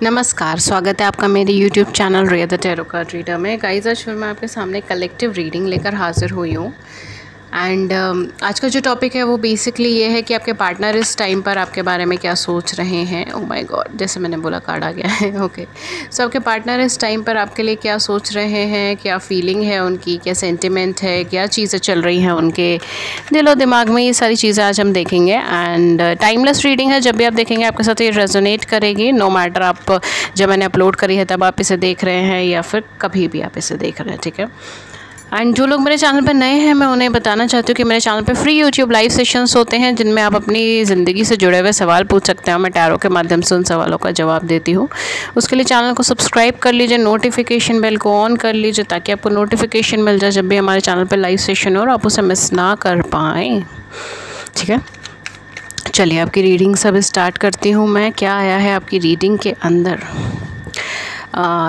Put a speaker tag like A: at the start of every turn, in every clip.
A: नमस्कार, स्वागत है आपका मेरे YouTube channel Riya the tarot card reader में। गाइस, आज फिर मैं आपके सामने कलेक्टिव रीडिंग लेकर हाज़िर हुई हूँ। एंड आज का जो टॉपिक है वो बेसिकली ये है कि आपके पार्टनर इस टाइम पर आपके बारे में क्या सोच रहे हैं। ओह माय गॉड, जैसे मैंने बोला कार्ड आ गया है। ओके, सो आपके पार्टनर इस टाइम पर आपके लिए क्या सोच रहे हैं, क्या फीलिंग है उनकी, क्या सेंटिमेंट है, क्या चीज़ें चल रही हैं उनके दिलो दिमाग में, ये सारी चीज़ें आज हम देखेंगे। एंड टाइमलेस रीडिंग है, जब भी आप देखेंगे आपके साथ ये रेजोनेट करेगी, नो मैटर आप जब मैंने अपलोड करी है तब आप इसे देख रहे हैं या फिर कभी भी आप इसे देख रहे हैं, ठीक है। एंड जो लोग मेरे चैनल पर नए हैं, मैं उन्हें बताना चाहती हूँ कि मेरे चैनल पे फ्री यूट्यूब लाइव सेशंस होते हैं जिनमें आप अपनी ज़िंदगी से जुड़े हुए सवाल पूछ सकते हैं। मैं टैरो के माध्यम से उन सवालों का जवाब देती हूँ। उसके लिए चैनल को सब्सक्राइब कर लीजिए, नोटिफिकेशन बेल को ऑन कर लीजिए ताकि आपको नोटिफिकेशन मिल जाए जब भी हमारे चैनल पर लाइव सेशन हो और आप उसे मिस ना कर पाएँ, ठीक है। चलिए आपकी रीडिंग सब स्टार्ट करती हूँ मैं। क्या आया है आपकी रीडिंग के अंदर?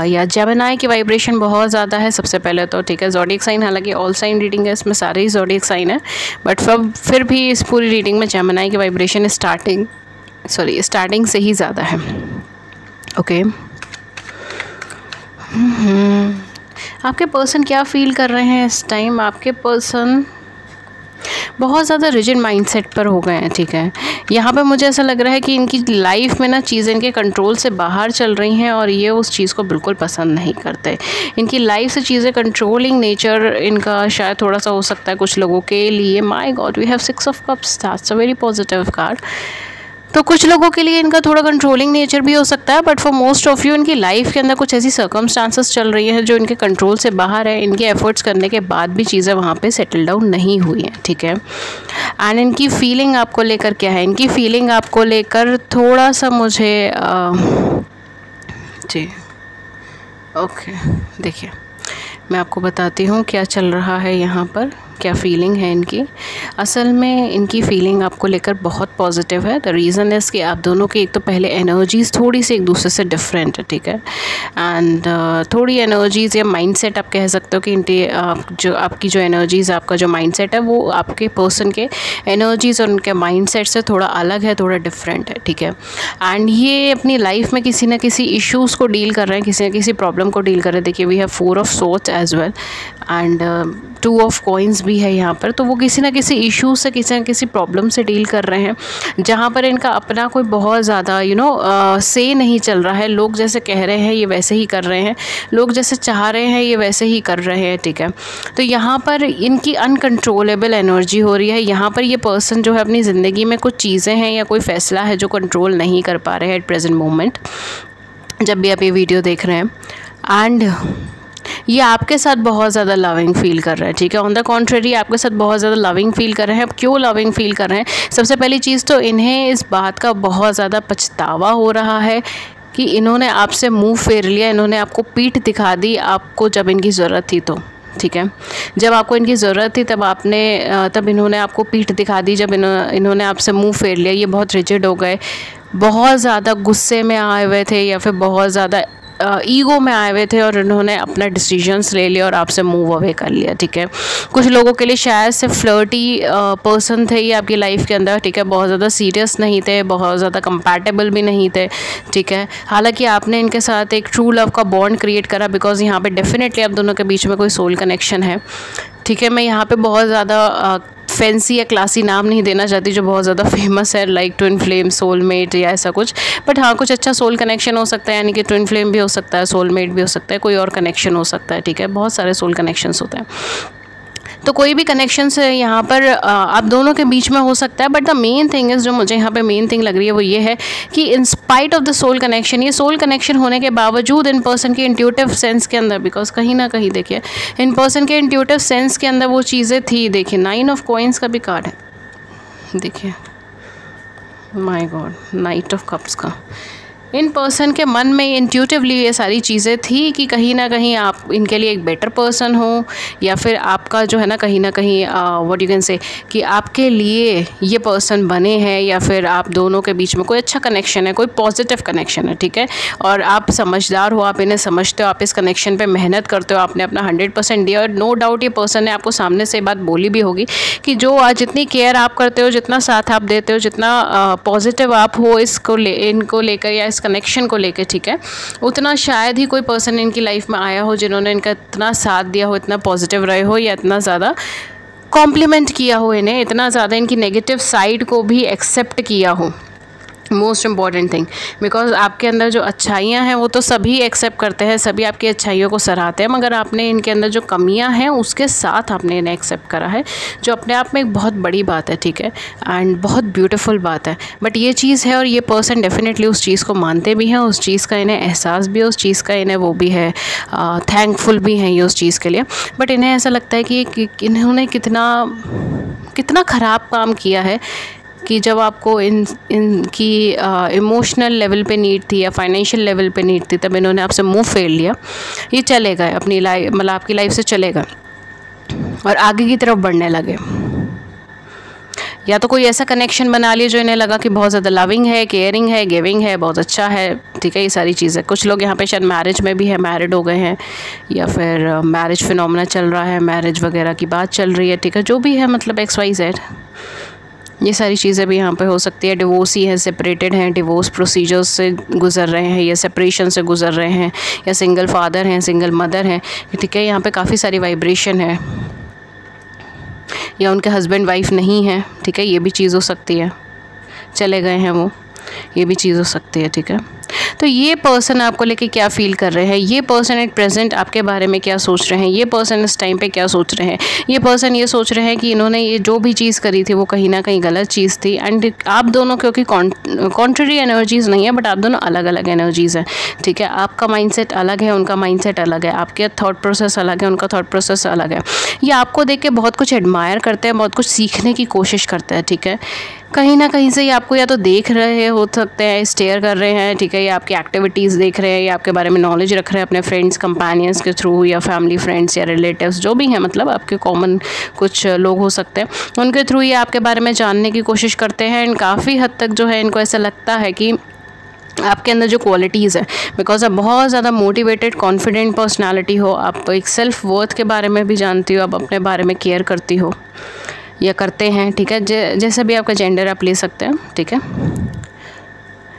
A: या जेमिनी की वाइब्रेशन बहुत ज़्यादा है सबसे पहले तो, ठीक है। ज़ोडिएक साइन, हालांकि ऑल साइन रीडिंग है, इसमें सारे ही ज़ोडिएक साइन है, बट फिर भी इस पूरी रीडिंग में जेमिनी की वाइब्रेशन स्टार्टिंग से ही ज़्यादा है। ओके, आपके पर्सन क्या फील कर रहे हैं इस टाइम? आपके पर्सन बहुत ज़्यादा रिजिड माइंडसेट पर हो गए हैं, ठीक है। यहाँ पे मुझे ऐसा लग रहा है कि इनकी लाइफ में ना चीज़ें इनके कंट्रोल से बाहर चल रही हैं और ये उस चीज़ को बिल्कुल पसंद नहीं करते। इनकी लाइफ से चीज़ें कंट्रोलिंग नेचर इनका शायद थोड़ा सा हो सकता है कुछ लोगों के लिए। My god, we have 6 of cups, that's a very positive card. तो कुछ लोगों के लिए इनका थोड़ा कंट्रोलिंग नेचर भी हो सकता है, but for most of you इनकी लाइफ के अंदर कुछ ऐसी सर्कमस्टांसेस चल रही हैं जो इनके कंट्रोल से बाहर है। इनके एफर्ट्स करने के बाद भी चीज़ें वहाँ पे सेटल डाउन नहीं हुई हैं, ठीक है। एंड इनकी फीलिंग आपको लेकर क्या है? इनकी फीलिंग आपको लेकर थोड़ा सा मुझे जी ओके, देखिए मैं आपको बताती हूँ क्या चल रहा है यहाँ पर, क्या फीलिंग है इनकी। असल में इनकी फीलिंग आपको लेकर बहुत पॉजिटिव है। द रीज़न इज़ कि आप दोनों की एक तो पहले एनर्जीज़ थोड़ी सी एक दूसरे से डिफरेंट है, ठीक है। एंड थोड़ी एनर्जीज़ या माइंडसेट आप कह सकते हो कि आपकी जो एनर्जीज़, आपका जो माइंडसेट है वो आपके पर्सन के एनर्जीज़ और उनके माइंडसेट से थोड़ा अलग है, थोड़ा डिफरेंट है, ठीक है। एंड ये अपनी लाइफ में किसी न किसी इश्यूज़ को डील कर रहे हैं, किसी न किसी प्रॉब्लम को डील कर रहे हैं। देखिए, we have 4 of swords as well and 2 of coins भी है यहाँ पर। तो वो किसी ना किसी इशू से, किसी न किसी प्रॉब्लम से डील कर रहे हैं जहाँ पर इनका अपना कोई बहुत ज़्यादा से नहीं चल रहा है। लोग जैसे कह रहे हैं ये वैसे ही कर रहे हैं, लोग जैसे चाह रहे हैं ये वैसे ही कर रहे हैं, ठीक है। तो यहाँ पर इनकी अनकंट्रोलेबल एनर्जी हो रही है। यहाँ पर ये पर्सन जो है अपनी ज़िंदगी में कुछ चीज़ें हैं या कोई फ़ैसला है जो कंट्रोल नहीं कर पा रहे हैं एट प्रेजेंट मोमेंट, जब भी आप ये वीडियो देख रहे हैं। एंड ये आपके साथ बहुत ज़्यादा लविंग फील कर रहा है, ठीक है। ऑन द कॉन्ट्रेरी आपके साथ बहुत ज़्यादा लविंग फील कर रहे हैं। अब क्यों लविंग फील कर रहे हैं? सबसे पहली चीज़ तो इन्हें इस बात का बहुत ज़्यादा पछतावा हो रहा है कि इन्होंने आपसे मुंह फेर लिया, इन्होंने आपको पीठ दिखा दी आपको जब इनकी ज़रूरत थी तो, ठीक है। जब आपको इनकी ज़रूरत थी तब इन्होंने आपको पीठ दिखा दी, जब इन्होंने आपसे मुँह फेर लिया। ये बहुत रिजिड हो गए, बहुत ज़्यादा गुस्से में आए हुए थे या फिर बहुत ज़्यादा ईगो में आए हुए थे और इन्होंने अपना डिसीजंस ले लिया और आपसे मूव अवे कर लिया, ठीक है। कुछ लोगों के लिए शायद से फ्लर्टी पर्सन थे ये आपकी लाइफ के अंदर, ठीक है। बहुत ज़्यादा सीरियस नहीं थे, बहुत ज़्यादा कंपैटिबल भी नहीं थे, ठीक है। हालांकि आपने इनके साथ एक ट्रू लव का बॉन्ड क्रिएट करा बिकॉज यहाँ पे डेफिनेटली आप दोनों के बीच में कोई सोल कनेक्शन है, ठीक है। मैं यहाँ पे बहुत ज़्यादा फैंसी या क्लासी नाम नहीं देना चाहती जो बहुत ज़्यादा फेमस है, लाइक ट्विन फ्लेम, सोलमेट या ऐसा कुछ, बट हाँ कुछ अच्छा सोल कनेक्शन हो सकता है, यानी कि ट्विन फ्लेम भी हो सकता है, सोलमेट भी हो सकता है, कोई और कनेक्शन हो सकता है, ठीक है। बहुत सारे सोल कनेक्शंस होते हैं, तो कोई भी कनेक्शन से यहाँ पर आप दोनों के बीच में हो सकता है। But the main thing is, जो मुझे यहाँ पे मेन थिंग लग रही है वो ये है कि in spite of the soul connection, ये सोल कनेक्शन होने के बावजूद इन पर्सन के इंट्यूटिव सेंस के अंदर, बिकॉज कहीं ना कहीं देखिए इन पर्सन के इंट्यूटिव सेंस के अंदर वो चीज़ें थी। देखिए 9 ऑफ कॉइन्स का भी कार्ड है, देखिए my god, knight of cups का। इन पर्सन के मन में इंट्यूटिवली ये सारी चीज़ें थी कि कहीं ना कहीं आप इनके लिए एक बेटर पर्सन हो, या फिर आपका जो है ना कहीं व्हाट यू कैन से कि आपके लिए ये पर्सन बने हैं, या फिर आप दोनों के बीच में कोई अच्छा कनेक्शन है, कोई पॉजिटिव कनेक्शन है, ठीक है। और आप समझदार हो, आप इन्हें समझते हो, आप इस कनेक्शन पे मेहनत करते हो, आपने अपना 100% दिया। और नो डाउट ये पर्सन ने आपको सामने से बात बोली भी होगी कि जो जितनी केयर आप करते हो, जितना साथ आप देते हो, जितना पॉजिटिव आप हो इनको लेकर या इस कनेक्शन को लेके, ठीक है, उतना शायद ही कोई पर्सन इनकी लाइफ में आया हो जिन्होंने इनका इतना साथ दिया हो, इतना पॉजिटिव रहे हो, या इतना ज़्यादा कॉम्प्लीमेंट किया हो इन्हें, इतना ज़्यादा इनकी नेगेटिव साइड को भी एक्सेप्ट किया हो। मोस्ट इम्पॉर्टेंट थिंग, बिकॉज आपके अंदर जो अच्छाइयाँ हैं वो तो सभी एक्सेप्ट करते हैं, सभी आपकी अच्छाइयों को सराहते हैं, मगर आपने इनके अंदर जो कमियाँ हैं उसके साथ आपने इन्हें एक्सेप्ट करा है, जो अपने आप में एक बहुत बड़ी बात है, ठीक है, एंड बहुत ब्यूटीफुल बात है। बट ये चीज़ है और ये पर्सन डेफिनेटली उस चीज़ को मानते भी हैं, उस चीज़ का इन्हें एहसास भी है, उस चीज़ का इन्हें वो भी है, थैंकफुल भी हैं ये उस चीज़ के लिए। बट इन्हें ऐसा लगता है कि इन्होंने कितना ख़राब काम किया है कि जब आपको इनकी इमोशनल लेवल पे नीड थी या फाइनेंशियल लेवल पे नीड थी, तब इन्होंने आपसे मुंह फेर लिया। ये चले गए अपनी लाइफ, मतलब आपकी लाइफ से चले गए और आगे की तरफ बढ़ने लगे। या तो कोई ऐसा कनेक्शन बना लिया जो इन्हें लगा कि बहुत ज़्यादा लविंग है, केयरिंग है, गिविंग है, बहुत अच्छा है, ठीक है, ये सारी चीज़ें। कुछ लोग यहाँ पे शायद मैरिज में भी है, मैरिड हो गए हैं, या फिर मैरिज फिनोमेना चल रहा है, मैरिज वगैरह की बात चल रही है, ठीक है, जो भी है, मतलब XYZ, ये सारी चीज़ें भी यहाँ पे हो सकती है। डिवोर्सी हैं, सेपरेटेड हैं, डिवोर्स प्रोसीजर्स से गुजर रहे हैं, या सेपरेशन से गुजर रहे हैं, या सिंगल फादर हैं, सिंगल मदर हैं, ठीक है, यहाँ पे काफ़ी सारी वाइब्रेशन है, या उनके हस्बैंड वाइफ नहीं है, ठीक है, ये भी चीज़ हो सकती है, चले गए हैं वो, ये भी चीज़ हो सकती है, ठीक है। तो ये पर्सन आपको लेके क्या फ़ील कर रहे हैं, ये पर्सन एट प्रेजेंट आपके बारे में क्या सोच रहे हैं, ये पर्सन इस टाइम पे क्या सोच रहे हैं। ये पर्सन ये सोच रहे हैं कि इन्होंने ये जो भी चीज़ करी थी वो कहीं ना कहीं गलत चीज़ थी, एंड आप दोनों क्योंकि कॉन्ट्ररी एनर्जीज़ नहीं है, बट आप दोनों अलग अलग एनर्जीज़ हैं, ठीक है। आपका माइंडसेट अलग है, उनका माइंडसेट अलग है, आपके थॉट प्रोसेस अलग है, उनका थॉट प्रोसेस अलग है। ये आपको देख के बहुत कुछ एडमायर करते हैं, बहुत कुछ सीखने की कोशिश करते हैं, ठीक है। कहीं ना कहीं से ये आपको या तो देख रहे हो सकते हैं, स्टेयर कर रहे हैं, ठीक है, या आपकी एक्टिविटीज़ देख रहे हैं, या आपके बारे में नॉलेज रख रहे हैं अपने फ्रेंड्स कंपेनियंस के थ्रू, या फैमिली फ्रेंड्स या रिलेटिव्स जो भी हैं, मतलब आपके कॉमन कुछ लोग हो सकते हैं, उनके थ्रू ये आपके बारे में जानने की कोशिश करते हैं। एंड काफ़ी हद तक जो है इनको ऐसा लगता है कि आपके अंदर जो क्वालिटीज़ है, बिकॉज आप बहुत ज़्यादा मोटिवेटेड कॉन्फिडेंट पर्सनालिटी हो, आप एक सेल्फ वर्थ के बारे में भी जानती हो, आप अपने बारे में केयर करती हो या करते हैं, ठीक है, जैसे भी आपका जेंडर आप ले सकते हैं, ठीक है।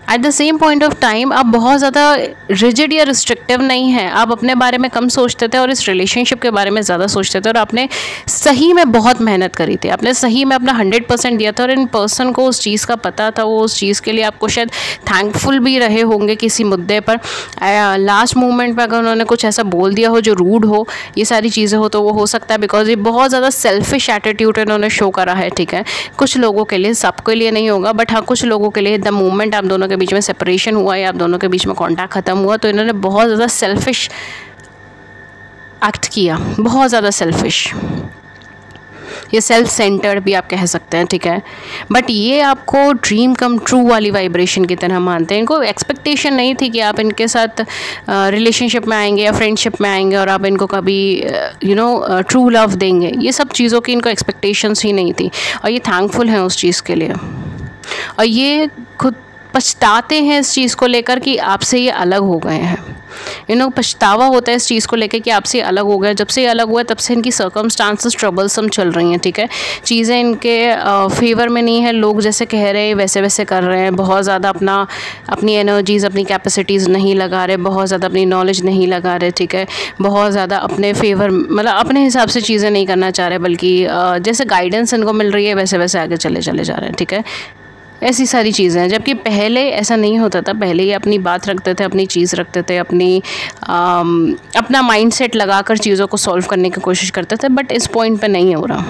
A: Eight the same point of time आप बहुत ज़्यादा रिजिड या रिस्ट्रिक्टिव नहीं हैं, आप अपने बारे में कम सोचते थे और इस रिलेशनशिप के बारे में ज़्यादा सोचते थे, और आपने सही में बहुत मेहनत करी थी, आपने सही में अपना 100% दिया था, और इन पर्सन को उस चीज़ का पता था, वो उस चीज़ के लिए आपको शायद थैंकफुल भी रहे होंगे किसी मुद्दे पर। लास्ट मोमेंट में अगर उन्होंने कुछ ऐसा बोल दिया हो जो रूड हो, ये सारी चीज़ें हो, तो वो हो सकता है बिकॉज ये बहुत ज़्यादा सेल्फिश एटीट्यूड इन्होंने शो करा है, ठीक है। कुछ लोगों के लिए, सबके लिए नहीं होगा, बट हाँ कुछ लोगों के लिए द मोमेंट आप दोनों के बीच में सेपरेशन हुआ या आप दोनों के बीच में कॉन्टैक्ट ख़त्म हुआ, तो इन्होंने बहुत ज़्यादा सेल्फिश एक्ट किया, बहुत ज़्यादा सेल्फिश, ये सेल्फ सेंटर्ड भी आप कह सकते हैं, ठीक है। बट ये आपको ड्रीम कम ट्रू वाली वाइब्रेशन की तरह मानते हैं। इनको एक्सपेक्टेशन नहीं थी कि आप इनके साथ रिलेशनशिप में आएंगे या फ्रेंडशिप में आएंगे और आप इनको कभी ट्रू लव देंगे, ये सब चीज़ों की इनको एक्सपेक्टेशंस ही नहीं थी, और ये थैंकफुल हैं उस चीज़ के लिए, और ये खुद पछताते हैं इस चीज़ को लेकर कि आपसे ये अलग हो गए हैं। इन्हें पछतावा होता है इस चीज़ को लेकर कि आपसे अलग हो गए। जब से ये अलग हुआ तब से इनकी सर्कमस्टांसेस ट्रबलसम चल रही हैं, ठीक है, चीज़ें इनके फेवर में नहीं है, लोग जैसे कह रहे हैं वैसे वैसे कर रहे हैं, बहुत ज़्यादा अपनी एनर्जीज़, अपनी कैपेसिटीज़ नहीं लगा रहे, बहुत ज़्यादा अपनी नॉलेज नहीं लगा रहे, ठीक है, बहुत ज़्यादा अपने फेवर, मतलब अपने हिसाब से चीज़ें नहीं करना चाह रहे, बल्कि जैसे गाइडेंस इनको मिल रही है वैसे वैसे आगे चले जा रहे हैं, ठीक है। ऐसी सारी चीज़ें हैं, जबकि पहले ऐसा नहीं होता था। पहले ये अपनी बात रखते थे, अपनी चीज़ रखते थे, अपना माइंडसेट लगाकर चीज़ों को सॉल्व करने की कोशिश करते थे, बट इस पॉइंट पे नहीं हो रहा।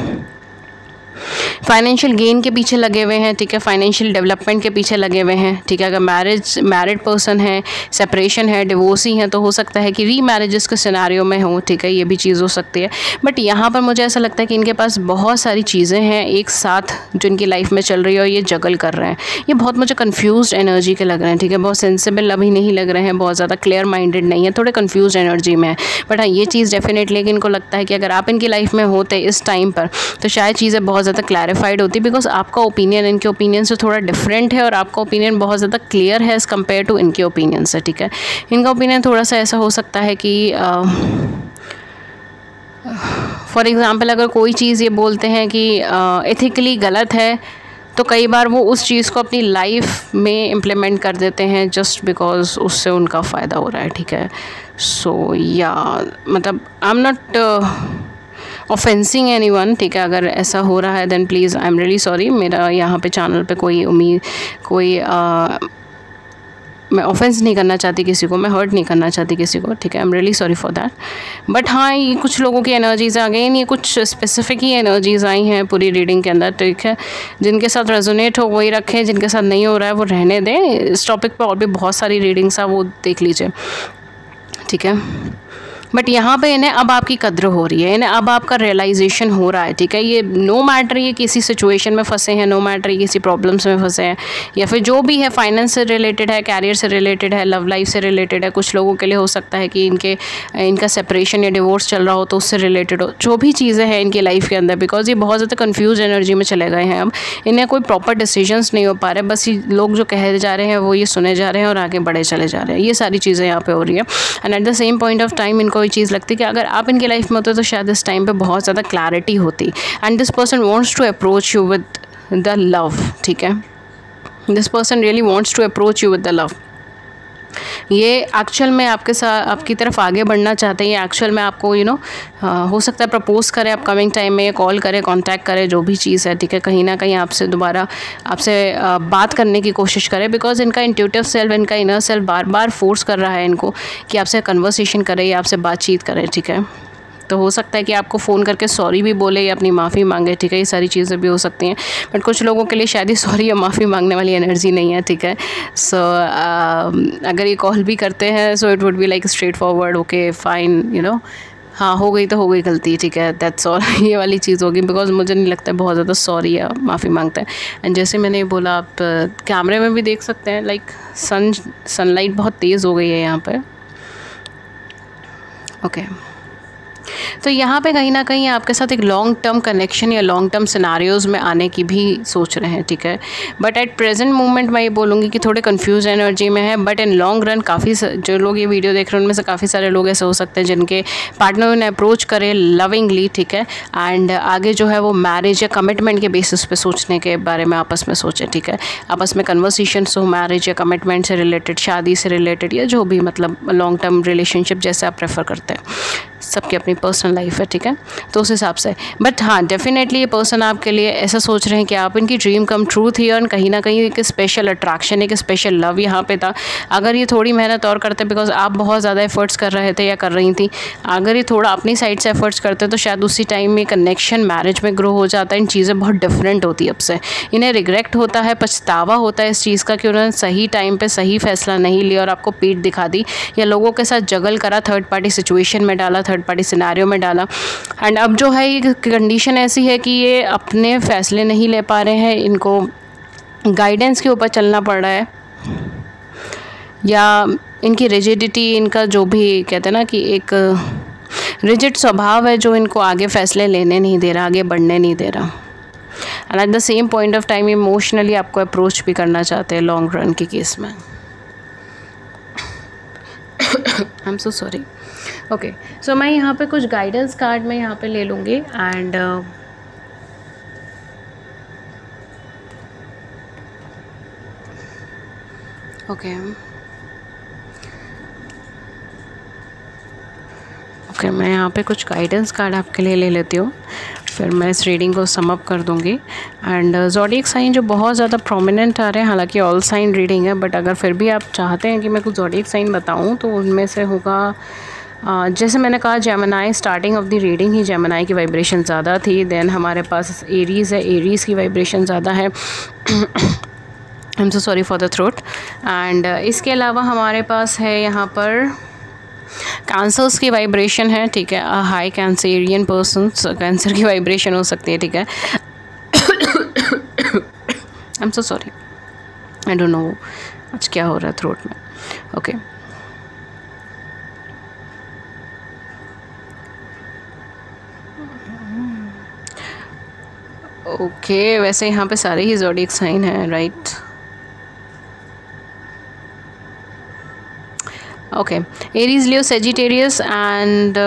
A: फाइनेंशियल गेन के पीछे लगे हुए हैं, ठीक है, फाइनेंशियल डेवलपमेंट के पीछे लगे हुए हैं, ठीक है। अगर मैरिड पर्सन है, सेपरेशन है, डिवोर्सी हैं, तो हो सकता है कि रीमैरिजेस के सिनेरियो में हो, ठीक है, ये भी चीज़ हो सकती है। बट यहाँ पर मुझे ऐसा लगता है कि इनके पास बहुत सारी चीज़ें हैं एक साथ जो इनकी लाइफ में चल रही है और ये जगल कर रहे हैं। ये बहुत मुझे कन्फ्यूज़ एनर्जी के लग रहे हैं, ठीक है, बहुत सेंसिबल अभी नहीं लग रहे हैं, बहुत ज़्यादा क्लियर माइंडेड नहीं है, थोड़े कन्फ्यूज़ एनर्जी में है। बट हाँ, ये चीज़ डेफिनेटली कि इनको लगता है कि अगर आप इनकी लाइफ में होते इस टाइम पर तो शायद चीज़ें बहुत ज़्यादा क्लैरिफाइड होती, बिकॉज आपका ओपिनियन इनके ओपिनियन से थोड़ा डिफरेंट है और आपका ओपिनियन बहुत ज़्यादा क्लियर है एज़ कम्पेयर टू इनके ओपिनियन से, ठीक है। इनका ओपिनियन थोड़ा सा ऐसा हो सकता है कि फॉर एग्ज़ाम्पल अगर कोई चीज़ ये बोलते हैं कि एथिकली गलत है, तो कई बार वो उस चीज़ को अपनी लाइफ में इम्प्लीमेंट कर देते हैं जस्ट बिकॉज उससे उनका फ़ायदा हो रहा है, ठीक है। सो या मतलब I am not offending anyone, ठीक है। अगर ऐसा हो रहा है then please I am really sorry. मेरा यहाँ पे चैनल पे कोई मैं ऑफेंस नहीं करना चाहती किसी को, मैं हर्ट नहीं करना चाहती किसी को, ठीक है। आई am really sorry for that. But हाँ, ये कुछ लोगों की एनर्जीज आ गई, ये कुछ स्पेसिफिक ही एनर्जीज आई हैं पूरी रीडिंग के अंदर, ठीक है। जिनके साथ रेजोनेट हो वही रखें, जिनके साथ नहीं हो रहा है वो रहने दें। इस टॉपिक पे और भी बहुत सारी रीडिंग्स हैं, वो देख लीजिए, ठीक है। बट यहाँ पे इन्हें अब आपकी कद्र हो रही है, इन्हें अब आपका रियलाइजेशन हो रहा है, ठीक है। ये नो मैटर ये किसी सिचुएशन में फंसे हैं, नो मैटर ये किसी प्रॉब्लम्स में फंसे हैं, या फिर जो भी है फाइनेंस से रिलेटेड है, कैरियर से रिलेटेड है, लव लाइफ से रिलेटेड है। कुछ लोगों के लिए हो सकता है कि इनका सेपरेशन या डिवोर्स चल रहा हो तो उससे रिलेटेड हो, जो भी चीज़ें हैं इनकी लाइफ के अंदर, बिकॉज ये बहुत ज़्यादा कन्फ्यूज एनर्जी में चले गए हैं। अब इन्हें कोई प्रॉपर डिसीजंस नहीं हो पा रहे, बस ये लोग जो कहे जा रहे हैं वो ये सुने जा रहे हैं और आगे बढ़े चले जा रहे हैं। ये सारी चीज़ें यहाँ पे हो रही है। And at the same point of time इनको कोई चीज़ लगती है कि अगर आप इनकी लाइफ में होते तो शायद इस टाइम पे बहुत ज़्यादा क्लैरिटी होती। And this person wants to approach you with the love, ठीक है। This person really wants to approach you with the love. ये एक्चुअल में आपके साथ आपकी तरफ आगे बढ़ना चाहते हैं। ये एक्चुअल में आपको हो सकता है प्रपोज करें अपकमिंग टाइम में, कॉल करें, कांटेक्ट करें, जो भी चीज़ है, ठीक है। कहीं ना कहीं आपसे दोबारा बात करने की कोशिश करें, बिकॉज इनका इंट्यूटिव सेल्फ, इनका इनर सेल्फ बार बार फोर्स कर रहा है इनको कि आपसे कन्वर्सेशन करें या आपसे बातचीत करें, ठीक है। तो हो सकता है कि आपको फ़ोन करके सॉरी भी बोले या अपनी माफ़ी मांगे, ठीक है। ये सारी चीज़ें भी हो सकती हैं, बट कुछ लोगों के लिए शायद ही सॉरी या माफ़ी मांगने वाली एनर्जी नहीं है, ठीक है। सो अगर ये कॉल भी करते हैं so it would be like straight forward, okay fine, you know, हाँ हो गई तो हो गई गलती, ठीक है, दैट्स ऑल। ये वाली चीज़ होगी, बिकॉज मुझे नहीं लगता है बहुत ज़्यादा सॉरी या माफ़ी मांगता है। एंड जैसे मैंने बोला, आप कैमरे में भी देख सकते हैं, लाइक सनलाइट बहुत तेज़ हो गई है यहाँ पर, ओके। तो यहाँ पे कहीं ना कहीं आपके साथ एक लॉन्ग टर्म कनेक्शन या लॉन्ग टर्म सिनारियोज़ में आने की भी सोच रहे हैं, ठीक है। बट एट प्रेजेंट मोमेंट मैं ये बोलूँगी कि थोड़े कंफ्यूज एनर्जी में है, बट इन लॉन्ग रन काफ़ी जो लोग ये वीडियो देख रहे हैं उनमें से काफ़ी सारे लोग ऐसे हो सकते हैं जिनके पार्टनर उन्हें अप्रोच करे लविंगली, ठीक है। एंड आगे जो है वो मैरिज या कमिटमेंट के बेसिस पे सोचने के बारे में आपस में सोचें, ठीक है। आपस में कन्वर्सेशंस हो मैरिज या कमिटमेंट से रिलेटेड, शादी से रिलेटेड, या जो भी मतलब लॉन्ग टर्म रिलेशनशिप जैसे आप प्रेफर करते हैं। सबकी अपनी पर्सनल लाइफ है, ठीक है। तो उस हिसाब से, बट हाँ डेफिनेटली ये पर्सन आपके लिए ऐसा सोच रहे हैं कि आप इनकी ड्रीम कम ट्रू थी, और कहीं ना कहीं एक स्पेशल अट्रैक्शन, एक स्पेशल लव यहाँ पे था। अगर ये थोड़ी मेहनत और करते, बिकॉज आप बहुत ज़्यादा एफर्ट्स कर रहे थे या कर रही थी, अगर ये थोड़ा अपनी साइड से एफर्ट्स करते तो शायद उसी टाइम में कनेक्शन मैरिज में ग्रो हो जाता है। इन चीज़ें बहुत डिफरेंट होती है अब से। इन्हें रिग्रेट होता है, पछतावा होता है इस चीज़ का कि उन्होंने सही टाइम पर सही फैसला नहीं लिया और आपको पीठ दिखा दी, या लोगों के साथ जगल करा, थर्ड पार्टी सिचुएशन में डाला, थर्ड पार्टी सिनेरियो में डाला। एंड अब जो है ये कंडीशन ऐसी है कि ये अपने फैसले नहीं ले पा रहे हैं, इनको गाइडेंस के ऊपर चलना पड़ रहा है, या इनकी रिजिडिटी, इनका जो भी कहते हैं ना कि एक रिजिड स्वभाव है जो इनको आगे फैसले लेने नहीं दे रहा, आगे बढ़ने नहीं दे रहा। And at the same point of time emotionally आपको अप्रोच भी करना चाहते हैं लॉन्ग रन के केस में। I am so sorry. Okay, so मैं यहाँ पे कुछ गाइडेंस कार्ड मैं यहाँ पे ले लूँगी। एंड ओके, मैं यहाँ पे कुछ गाइडेंस कार्ड आपके लिए ले लेती हूँ, फिर मैं इस रीडिंग को सम अप कर दूँगी। एंड ज़ोडिएक साइन जो बहुत ज़्यादा प्रोमिनेंट आ रहे हैं, हालांकि ऑल साइन रीडिंग है, बट अगर फिर भी आप चाहते हैं कि मैं कुछ ज़ोडिएक साइन बताऊँ तो उनमें से होगा, जैसे मैंने कहा Gemini, starting of the reading he Gemini की वाइब्रेशन ज़्यादा थी। देन हमारे पास एरीज़ है, एरीज़ की वाइब्रेशन ज़्यादा है। आई am so sorry for the throat. And इसके अलावा हमारे पास है यहाँ पर कैंसर्स की वाइब्रेशन है, ठीक है। हाई कैंसरियन पर्सन्स, कैंसर की वाइब्रेशन हो सकती है, ठीक है। आई am so sorry, I don't know आज क्या हो रहा है थ्रोट में। ओके, ओके, वैसे यहाँ पे सारे ही ज़ोडिएक साइन हैं, right. Okay, Aries, Leo, Sagittarius and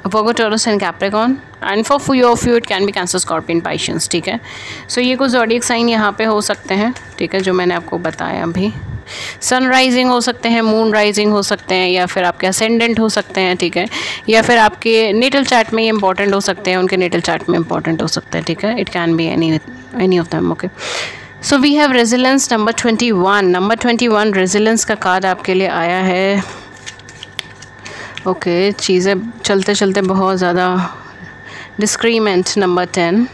A: Virgo, Taurus and Capricorn, and for few of you it can be Cancer, Scorpion, Pisces, ठीक है। सो ये कुछ ज़ोडिएक साइन यहाँ पे हो सकते हैं, ठीक है, जो मैंने आपको बताया अभी। सन राइजिंग हो सकते हैं, मून राइजिंग हो सकते हैं, या फिर आपके असेंडेंट हो सकते हैं, ठीक है, या फिर आपके नेटल चार्ट में ये इंपॉर्टेंट हो सकते हैं, उनके नेटल चार्ट में इंपॉर्टेंट हो सकते हैं, ठीक है। It can be any of them, okay. So we have resilience number 21। Number 21 resilience का कार्ड आपके लिए आया है। ओके, चीज़ें चलते चलते बहुत ज़्यादा डिस्क्रीमेंट नंबर 10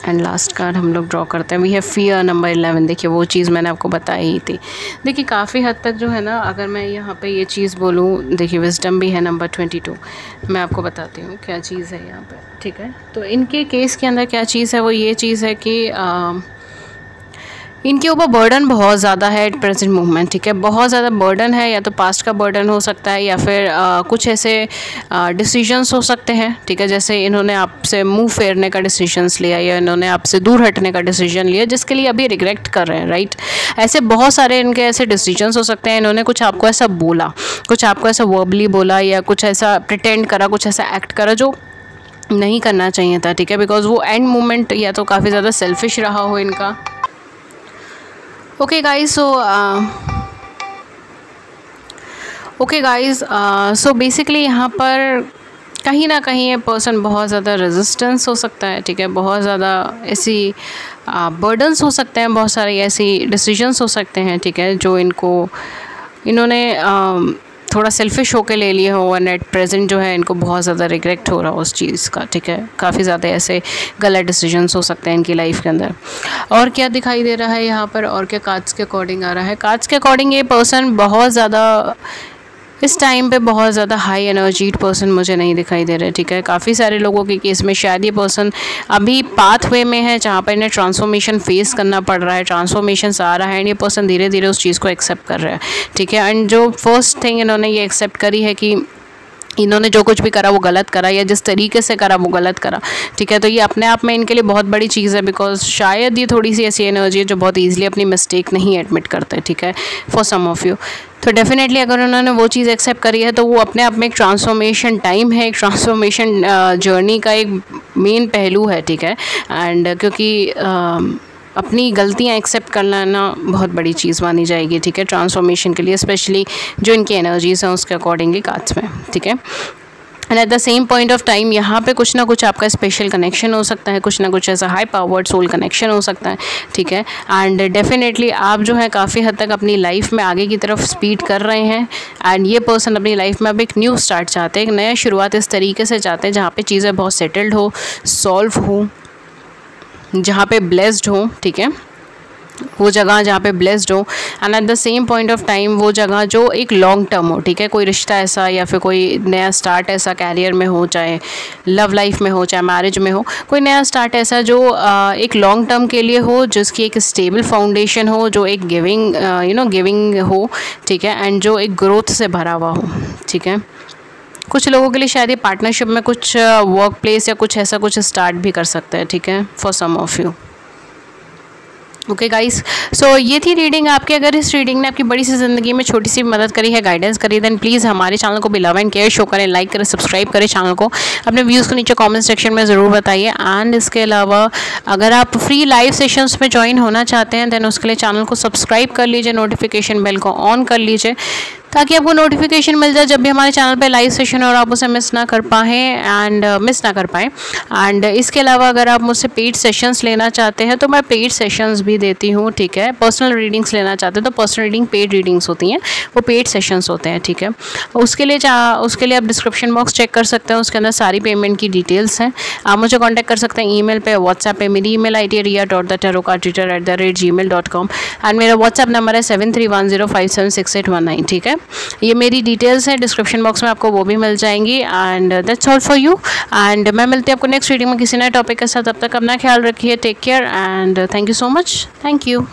A: एंड लास्ट कार्ड हम लोग ड्रॉ करते हैं। We have fear number 11। देखिए वो चीज़ मैंने आपको बताई ही थी। देखिए काफ़ी हद तक जो है ना, अगर मैं यहाँ पे ये चीज़ बोलूँ, देखिए विजडम भी है नंबर 22। मैं आपको बताती हूँ क्या चीज़ है यहाँ पे, ठीक है। तो इनके केस के अंदर क्या चीज़ है, वो ये चीज़ है कि इनके ऊपर बर्डन बहुत ज़्यादा है एट प्रेजेंट मूवमेंट, ठीक है। बहुत ज़्यादा बर्डन है, या तो पास्ट का बर्डन हो सकता है, या फिर कुछ ऐसे डिसीजंस हो सकते हैं, ठीक है। जैसे इन्होंने आपसे मुंह फेरने का डिसीजंस लिया, या इन्होंने आपसे दूर हटने का डिसीजन लिया, जिसके लिए अभी रिग्रेट कर रहे हैं, राइट। ऐसे बहुत सारे इनके ऐसे डिसीजंस हो सकते हैं। इन्होंने कुछ आपको ऐसा बोला, कुछ आपको ऐसा वर्बली बोला, या कुछ ऐसा प्रिटेंड करा, कुछ ऐसा एक्ट करा जो नहीं करना चाहिए था, ठीक है। बिकॉज वो एंड मोमेंट या तो काफ़ी ज़्यादा सेल्फिश रहा हो इनका। ओके गाइज, सो बेसिकली यहाँ पर कहीं ना कहीं ये पर्सन बहुत ज़्यादा रेजिस्टेंस हो सकता है, ठीक है। बहुत ज़्यादा ऐसी बर्डन्स हो सकते हैं, बहुत सारी ऐसी डिसीजंस हो सकते हैं, ठीक है, जो इन्होंने थोड़ा सेल्फिश होकर ले लिए हो, और एट प्रेजेंट जो है इनको बहुत ज़्यादा रिग्रेट हो रहा हो उस चीज़ का, ठीक है। काफ़ी ज़्यादा ऐसे गलत डिसीजंस हो सकते हैं इनकी लाइफ के अंदर। और क्या दिखाई दे रहा है यहाँ पर, और क्या कार्ड्स के अकॉर्डिंग आ रहा है? कार्ड्स के अकॉर्डिंग ये पर्सन बहुत ज़्यादा इस टाइम पे बहुत ज़्यादा हाई एनर्जीड पर्सन मुझे नहीं दिखाई दे रहे, ठीक है। काफ़ी सारे लोगों के केस में शायद ये पर्सन अभी पाथवे में है, जहाँ पर इन्हें ट्रांसफॉर्मेशन फेस करना पड़ रहा है, ट्रांसफॉर्मेशन आ रहा है, एंड ये पर्सन धीरे धीरे उस चीज़ को एक्सेप्ट कर रहा है, ठीक है। एंड जो फर्स्ट थिंग इन्होंने ये एक्सेप्ट करी है कि इन्होंने जो कुछ भी करा वो गलत करा, या जिस तरीके से करा वो गलत करा, ठीक है। तो ये अपने आप में इनके लिए बहुत बड़ी चीज़ है, बिकॉज शायद ये थोड़ी सी ऐसी एनर्जी है जो बहुत ईजिली अपनी मिस्टेक नहीं एडमिट करते, ठीक है, फॉर सम ऑफ यू। तो डेफिनेटली अगर उन्होंने वो चीज़ एक्सेप्ट करी है, तो वो अपने आप में एक ट्रांसफॉर्मेशन टाइम है, एक ट्रांसफॉर्मेशन जर्नी का एक मेन पहलू है, ठीक है। एंड क्योंकि अपनी गलतियाँ एक्सेप्ट करना ना बहुत बड़ी चीज़ मानी जाएगी, ठीक है, ट्रांसफॉर्मेशन के लिए, स्पेशली जो इनकी एनर्जीज़ हैं उसके अकॉर्डिंगली कार्ड्स में, ठीक है। And at the same point of time यहाँ पे कुछ ना कुछ आपका स्पेशल कनेक्शन हो सकता है, कुछ ना कुछ ऐसा हाई पावर्ड सोल कनेक्शन हो सकता है, ठीक है। एंड डेफिनेटली आप जो है काफ़ी हद तक अपनी लाइफ में आगे की तरफ स्पीड कर रहे हैं, एंड ये पर्सन अपनी लाइफ में अब एक न्यू स्टार्ट चाहते हैं, एक नया शुरुआत इस तरीके से चाहते हैं जहाँ पे चीज़ें बहुत सेटल्ड हो, सॉल्व हो, जहाँ पे ब्लेस्ड हो, ठीक है, वो जगह जहाँ पे ब्लेस्ड हो, and at the same point of time वो जगह जो एक लॉन्ग टर्म हो, ठीक है। कोई रिश्ता ऐसा या फिर कोई नया स्टार्ट ऐसा कैरियर में हो, चाहे लव लाइफ में हो, चाहे मैरिज में हो, कोई नया स्टार्ट ऐसा जो एक लॉन्ग टर्म के लिए हो, जिसकी एक स्टेबल फाउंडेशन हो, जो एक गिविंग हो, ठीक है, एंड जो एक ग्रोथ से भरा हुआ हो, ठीक है। कुछ लोगों के लिए शायद ये पार्टनरशिप में कुछ वर्क प्लेस या कुछ ऐसा कुछ स्टार्ट भी कर सकते हैं, ठीक है, for some of you. Okay guys, so ये थी रीडिंग आपकी। अगर इस रीडिंग ने आपकी बड़ी सी ज़िंदगी में छोटी सी मदद करी है, गाइडेंस करी, देन प्लीज़ हमारे चैनल को भी लव एंड केयर शो करें, लाइक करें, सब्सक्राइब करें चैनल को, अपने व्यूज़ को नीचे कमेंट सेक्शन में ज़रूर बताइए। एंड इसके अलावा अगर आप फ्री लाइव सेशंस में ज्वाइन होना चाहते हैं, देन उसके लिए चैनल को सब्सक्राइब कर लीजिए, नोटिफिकेशन बेल को ऑन कर लीजिए, ताकि आपको नोटिफिकेशन मिल जाए जब भी हमारे चैनल पे लाइव सेशन और आप उसे मिस ना कर पाएँ। एंड इसके अलावा अगर आप मुझसे पेड सेशंस लेना चाहते हैं तो मैं पेड सेशंस भी देती हूँ, ठीक है। पर्सनल रीडिंग्स लेना चाहते हैं तो पर्सनल रीडिंग पेड रीडिंग्स होती हैं, वो पेड सेशंस होते हैं, ठीक है। उसके लिए आप डिस्क्रिप्शन बॉक्स चेक कर सकते हैं, उसके अंदर सारी पेमेंट की डिटेल्स हैं। आप मुझे कॉन्टैक्ट कर सकते हैं ईमेल पे, व्हाट्सएप पे। मेरी ईमेल ID है ria.thetarotcard@gmail.com एंड मेरा व्हाट्सएप नंबर है 7310576819, ठीक है। ये मेरी डिटेल्स है, डिस्क्रिप्शन बॉक्स में आपको वो भी मिल जाएंगी। And that's all for you. And मैं मिलती हूँ आपको नेक्स्ट रीडिंग में किसी नए टॉपिक के साथ। तब तक अपना ख्याल रखिए, take care and thank you so much. Thank you.